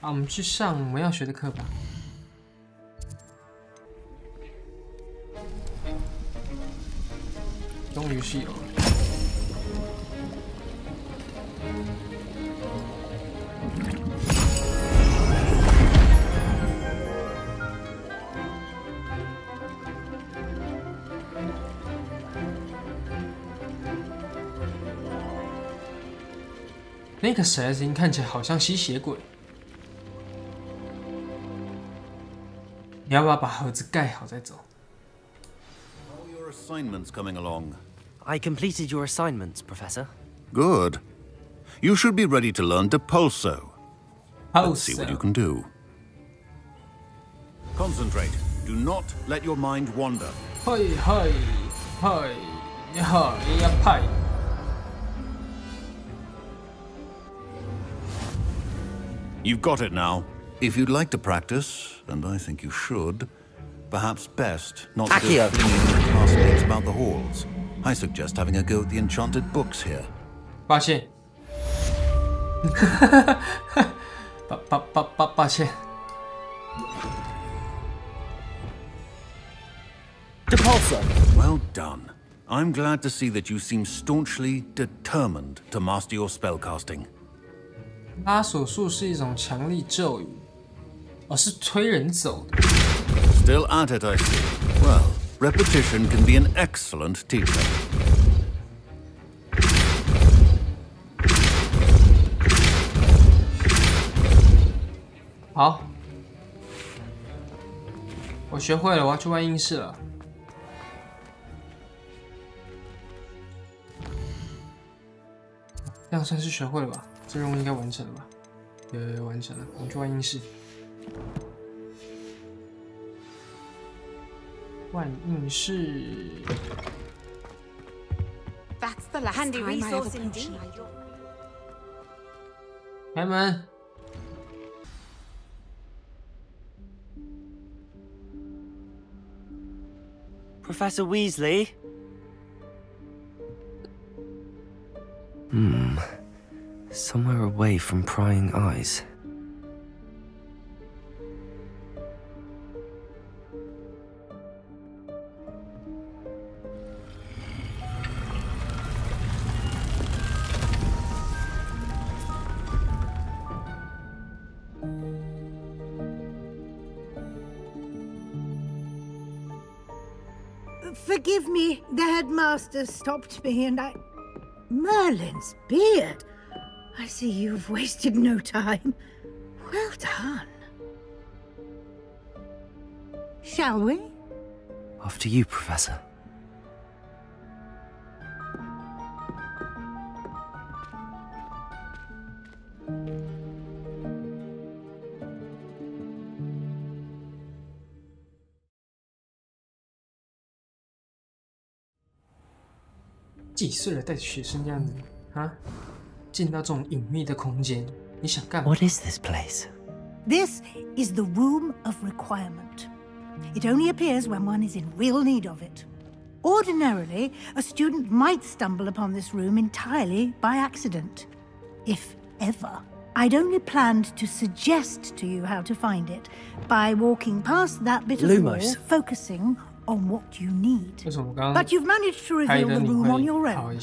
好，我们去上我们要学的课吧。终于是有了。那个骰子看起来好像吸血鬼，你要不要把盒子盖好再走？ How are your assignments coming along? I completed your assignments, Professor. Good. You should be ready to learn Depulso. Let's see what you can do. Concentrate. Do not let your mind wander. 嘿嘿嘿呀呀派！ You've got it now. If you'd like to practice, and I think you should, perhaps best not to go thinking classmates about the halls. I suggest having a go at the enchanted books here. 抱歉，抱歉。Depulso. Well done. I'm glad to see that you seem staunchly determined to master your spellcasting. 拉索术是一种强力咒语，是推人走的。 Still at it, I see. Well, repetition can be an excellent teacher. 好，我学会了，我要去万应室了。这样算是学会了吧？这任务应该完成了吧？有完成了，我们去万应室。万应室。That's the last handy resource indeed. 开门。 Professor Weasley? Somewhere away from prying eyes. Forgive me, the headmaster stopped me and I... Merlin's beard! I see you've wasted no time. Well done. Shall we? After you, Professor.几岁了，带着学生这样子啊，进到这种隐秘的空间，你想干嘛 What is this place? This is the Room of Requirement. It only appears when one is in real need of it. Ordinarily, a student might stumble upon this room entirely by accident. If ever. I'd only planned to suggest to you how to find it by walking past that bit of wall, focusing on what you need. But you've managed to reveal the room on your own.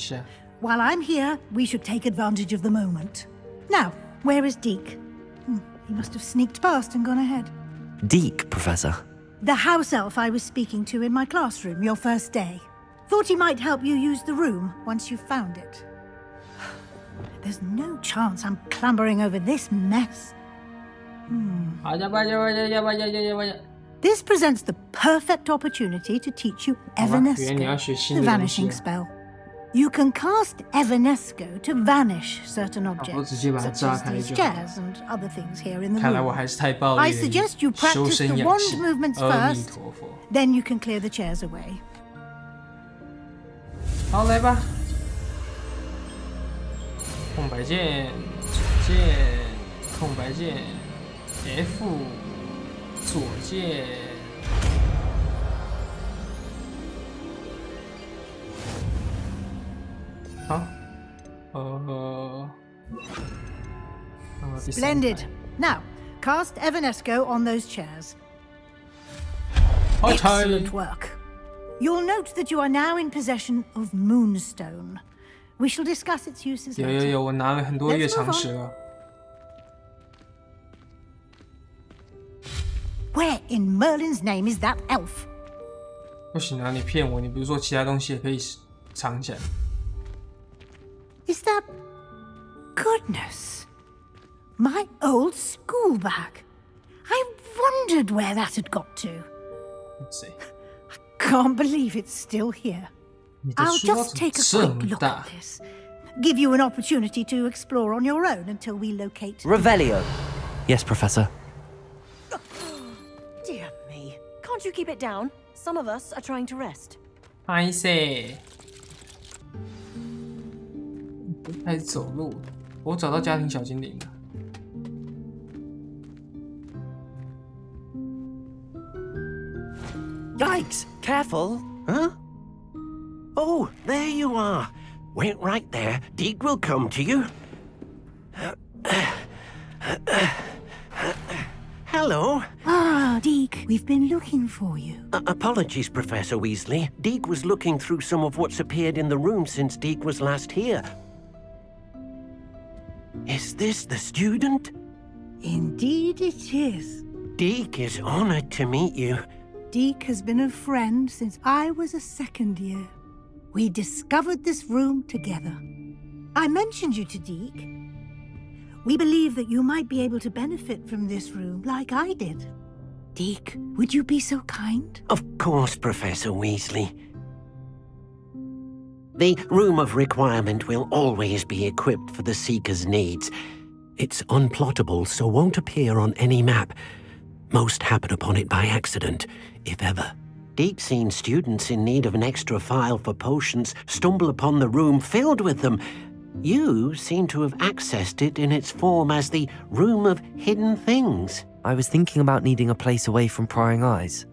While I'm here, we should take advantage of the moment. Now, where is Deke? He must have sneaked past and gone ahead. Deke, Professor. The house elf I was speaking to in my classroom your first day. Thought he might help you use the room once you've found it. There's no chance I'm clambering over this mess. This presents the perfect opportunity to teach you Evanesco, the vanishing spell. You can cast Evanesco to vanish certain objects, such as these chairs and other things here in the room. I suggest you practice the wand movements first, then you can clear the chairs away. 好，来吧。空白键，左键，空白键 ，F， 左键。好，Splendid. Now, cast Evanesco on those chairs. Okay. Excellent work. You'll note that you are now in possession of Moonstone. We shall discuss its uses later. 有，我拿了很多月长石了。Where in Merlin's name is that elf? 不行啊，你骗我！你不是说其他东西也可以藏起来？ Is that... Goodness. My old school bag. I wondered where that had got to. Let's see. Can't believe it's still here. I'll just take a quick look at this. Give you an opportunity to explore on your own until we locate... Revelio. Yes, Professor. Dear me. Can't you keep it down? Some of us are trying to rest. I say. 开始走路，我找到家庭小精灵了。Yikes! Careful! Huh? Oh, there you are. Wait right there. Deke will come to you. Hello. Ah, Deke, we've been looking for you. Apologies, Professor Weasley. Deke was looking through some of what's appeared in the room since Deke was last here. Is this the student? Indeed it is. Deke is honored to meet you. Deke has been a friend since I was a second year. We discovered this room together. I mentioned you to Deke. We believe that you might be able to benefit from this room like I did. Deke, would you be so kind? Of course, Professor Weasley. The Room of Requirement will always be equipped for the Seeker's needs. It's unplottable, so won't appear on any map. Most happen upon it by accident, if ever. Deke's seen students in need of an extra file for potions stumble upon the room filled with them. You seem to have accessed it in its form as the Room of Hidden Things. I was thinking about needing a place away from prying eyes.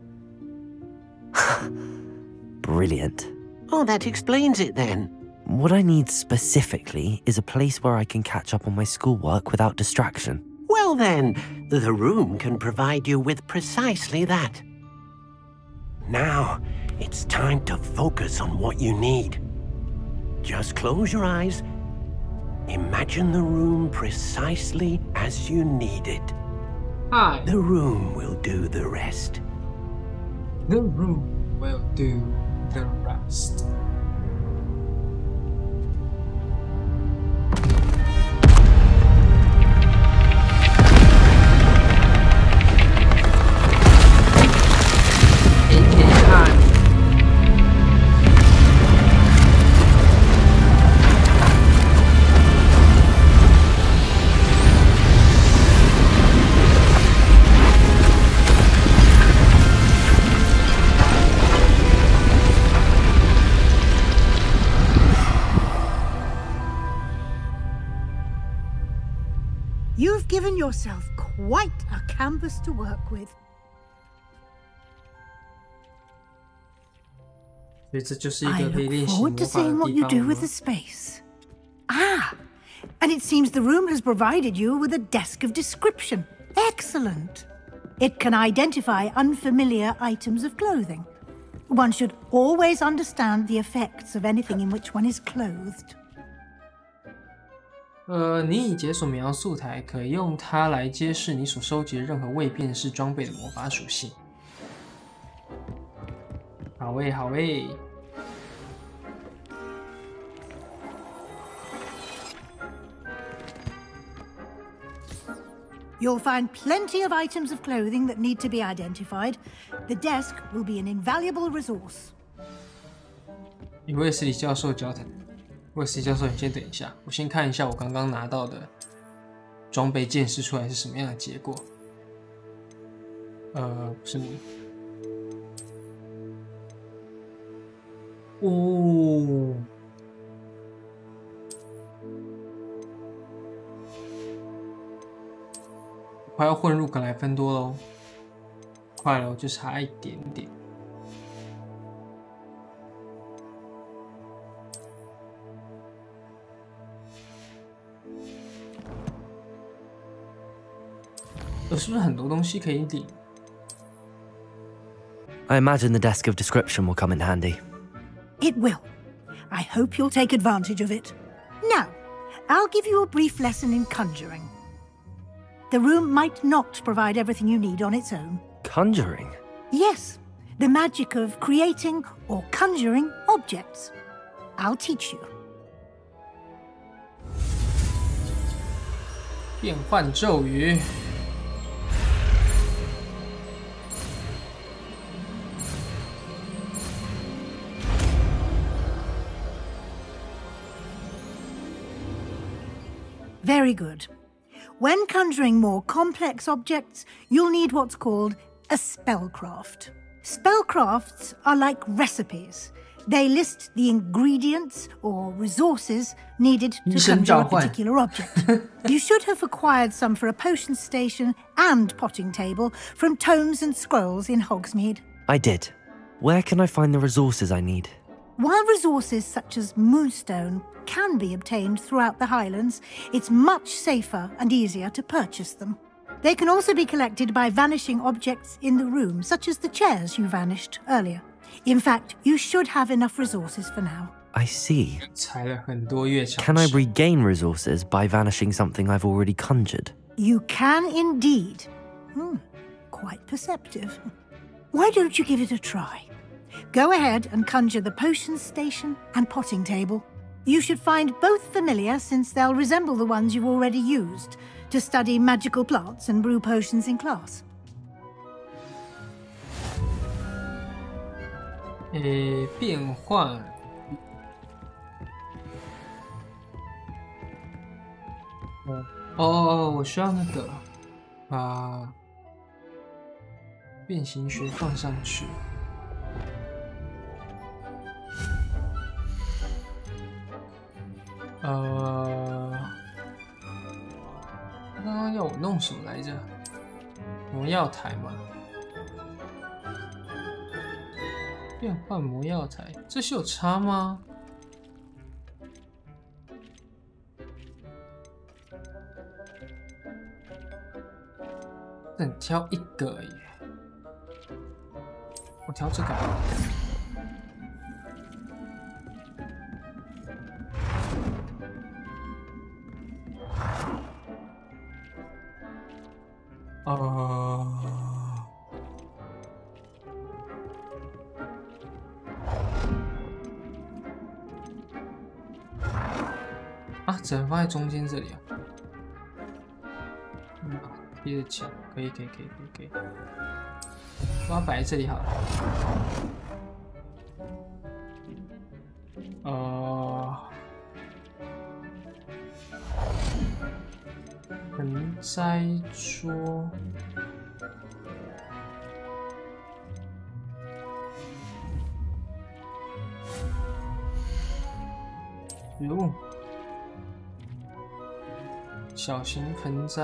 Brilliant. Oh, that explains it then. What I need specifically is a place where I can catch up on my schoolwork without distraction. Well then, the room can provide you with precisely that. Now, it's time to focus on what you need. Just close your eyes. Imagine the room precisely as you need it. Hi. The room will do the rest. The room will do the rest. You've given yourself quite a canvas to work with. 所以这就是一 I 个可以 look 练习 forward 魔 to 法的 seeing what 地 you 方 do 了 with the space. Ah, and it seems the room has provided you with a desk of description. Excellent. It can identify unfamiliar items of clothing. One should always understand the effects of anything in which one is clothed. 你已解锁描述台，可用它来揭示你所收集的任何未辨识装备的魔法属性。好喂，好喂。You'll find plenty of items of clothing that need to be identified. The desk will be an invaluable resource. 与卫斯理教授交谈。卫斯理教授，你先等一下，我先看一下我刚刚拿到的装备见识出来是什么样的结果。不是你。哦。快要混入格莱芬多喽，快了，就差一点点。是不是很多东西可以领？ I imagine the desk of description will come in handy. It will. I hope you'll take advantage of it. Now, I'll give you a brief lesson in conjuring. The room might not provide everything you need on its own. Conjuring? Yes, the magic of creating or conjuring objects. I'll teach you. 变换咒语。 Very good. When conjuring more complex objects, you'll need what's called a spellcraft. Spellcrafts are like recipes. They list the ingredients or resources needed to conjure a particular object. You should have acquired some for a potion station and potting table from tomes and scrolls in Hogsmeade. I did. Where can I find the resources I need? While resources such as moonstone can be obtained throughout the Highlands, it's much safer and easier to purchase them. They can also be collected by vanishing objects in the room, such as the chairs you vanished earlier. In fact, you should have enough resources for now. I see. 踩了很多月长。 Can I regain resources by vanishing something I've already conjured? You can indeed. Quite perceptive. Why don't you give it a try? Go ahead and conjure the potion station and potting table. You should find both familiar, since they'll resemble the ones you've already used to study magical plants and brew potions in class. 变换。我需要那个把变形学放上去。刚刚要我弄什么来着？魔药台吗？变换魔药台，这是有差吗？只能挑一个而已。我挑这个好了。 只能放在中间这里啊。贴着墙，可以。我把它摆在这里好了。盆栽桌。哟。 小型盆栽，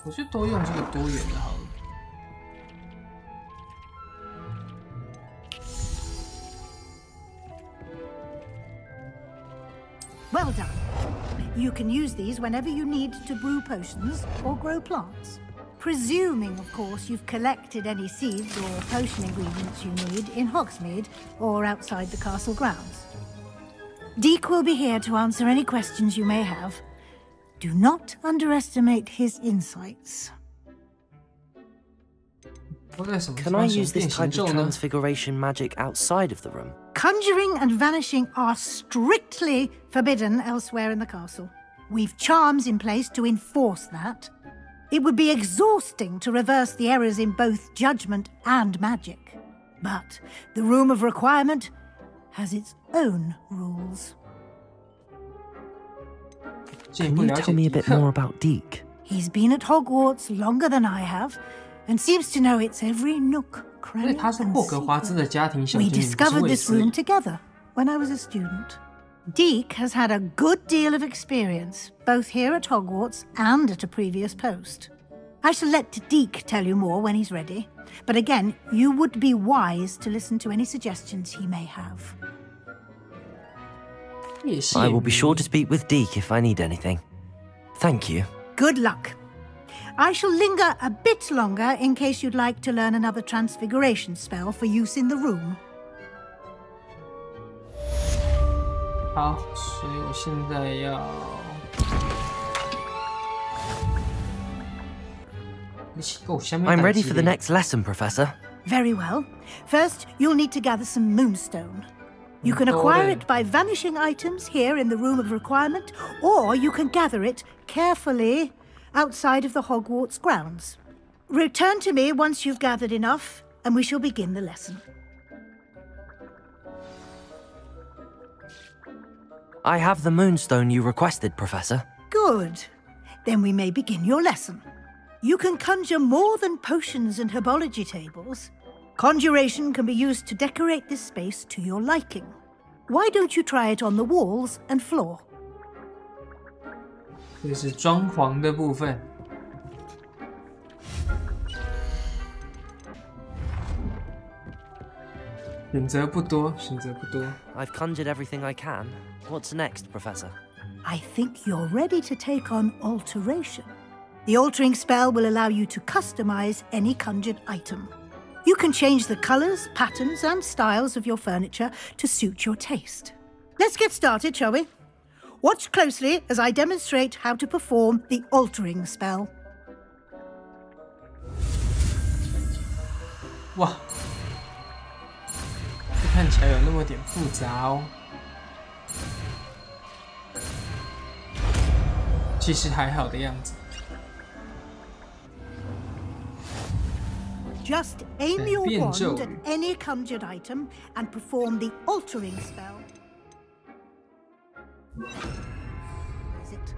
我就都用这个多元的好了。Well done. You can use these whenever you need to brew potions or grow plants. Presuming, of course, you've collected any seeds or potion ingredients you need in Hogsmeade or outside the castle grounds. Deek will be here to answer any questions you may have. Do not underestimate his insights. Can I use this type of transfiguration magic outside of the room? Conjuring and vanishing are strictly forbidden elsewhere in the castle. We've charms in place to enforce that. It would be exhausting to reverse the errors in both judgment and magic. But the Room of Requirement has its own rules. Can you tell me a bit more about Deek? He's been at Hogwarts longer than I have, and seems to know its every nook, cranny, and secret. We discovered this room together when I was a student. Deek has had a good deal of experience, both here at Hogwarts and at a previous post. I shall let Deek tell you more when he's ready, but again, you would be wise to listen to any suggestions he may have. I will be sure to speak with Deek if I need anything. Thank you. Good luck. I shall linger a bit longer in case you'd like to learn another transfiguration spell for use in the room. 好，所以我现在要I'm ready for the next lesson, Professor. Very well. First, you'll need to gather some moonstone. You can acquire it by vanishing items here in the Room of Requirement, or you can gather it carefully outside of the Hogwarts grounds. Return to me once you've gathered enough, and we shall begin the lesson. I have the moonstone you requested, Professor. Good. Then we may begin your lesson. You can conjure more than potions and herbology tables. Conjuration can be used to decorate this space to your liking. Why don't you try it on the walls and floor? 这是装潢的部分。选择不多，选择不多。I've conjured everything I can. What's next, Professor? I think you're ready to take on alteration. The altering spell will allow you to customize any conjured item. You can change the colors, patterns, and styles of your furniture to suit your taste. Let's get started, shall we? Watch closely as I demonstrate how to perform the altering spell. 哇，这看起来有那么点复杂哦。其实还好的样子。 Just aim your wand at any conjured item and perform the altering spell. Is it?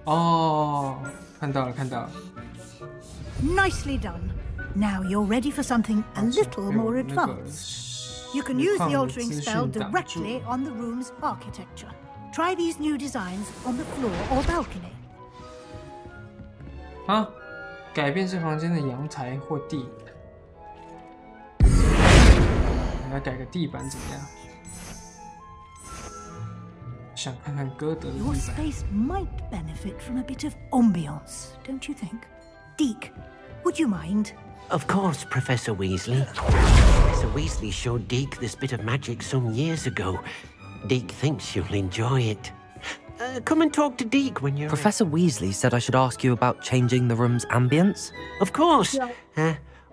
Oh, 看到了，看到了。 Nicely done. Now you're ready for something a little more advanced. You can use the altering spell directly on the room's architecture. Try these new designs on the floor or balcony. 啊，改变这房间的阳台或地。来改个地板怎么样？想看看歌德的地 Your 板。 space might benefit from a bit of ambience, don't you think? Deke, would you mind? Of course, Professor Weasley. Professor Weasley showed Deke this bit of magic some years ago. Deke thinks you'll enjoy it. Come and talk to Deke when you're... Professor Weasley said I should ask you about changing the room's ambience. Of course.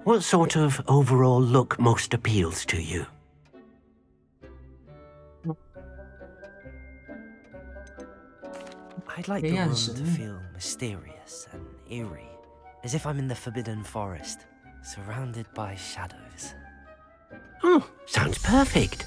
What sort of overall look most appeals to you? I'd like the room to feel mysterious and eerie, as if I'm in the Forbidden Forest, surrounded by shadows. Oh, sounds perfect.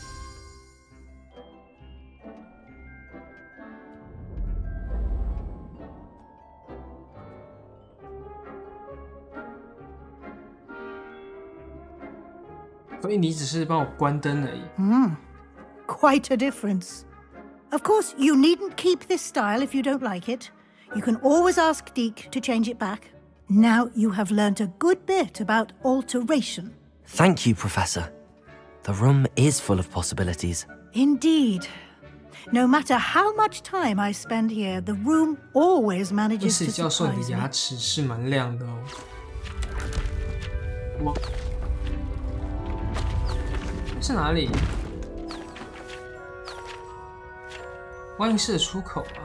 Quite a difference. Of course, you needn't keep this style if you don't like it. You can always ask Deke to change it back. Now you have learnt a good bit about alteration. Thank you, Professor. The room is full of possibilities. Indeed. No matter how much time I spend here, the room always manages to surprise me. 牙齿是蛮亮的哦。哇，是哪里？万应室的出口啊？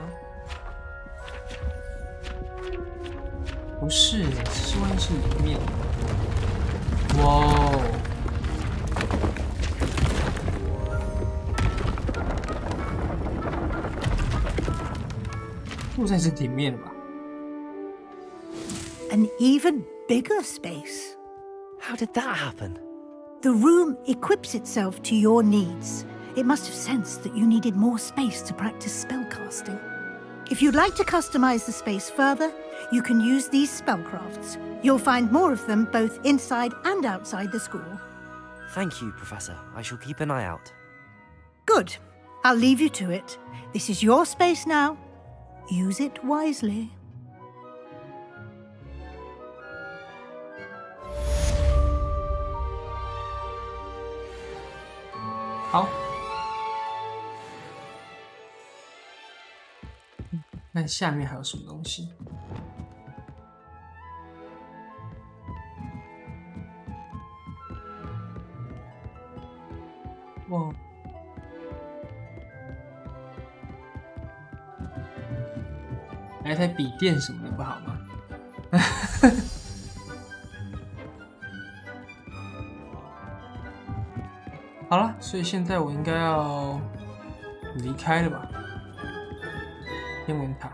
不是，是万应室里面。哇哦！ 在这里面了吧 An even bigger space. How did that happen? The room equips itself to your needs. It must have sensed that you needed more space to practice spellcasting. If you'd like to customize the space further, you can use these spellcrafts. You'll find more of them both inside and outside the school. Thank you, Professor. I shall keep an eye out. Good. I'll leave you to it. This is your space now. Use it wisely. 好。看下面还有什么东西？哇！来台笔电什么的不好吗？好了，所以现在我应该要离开了吧？天文塔。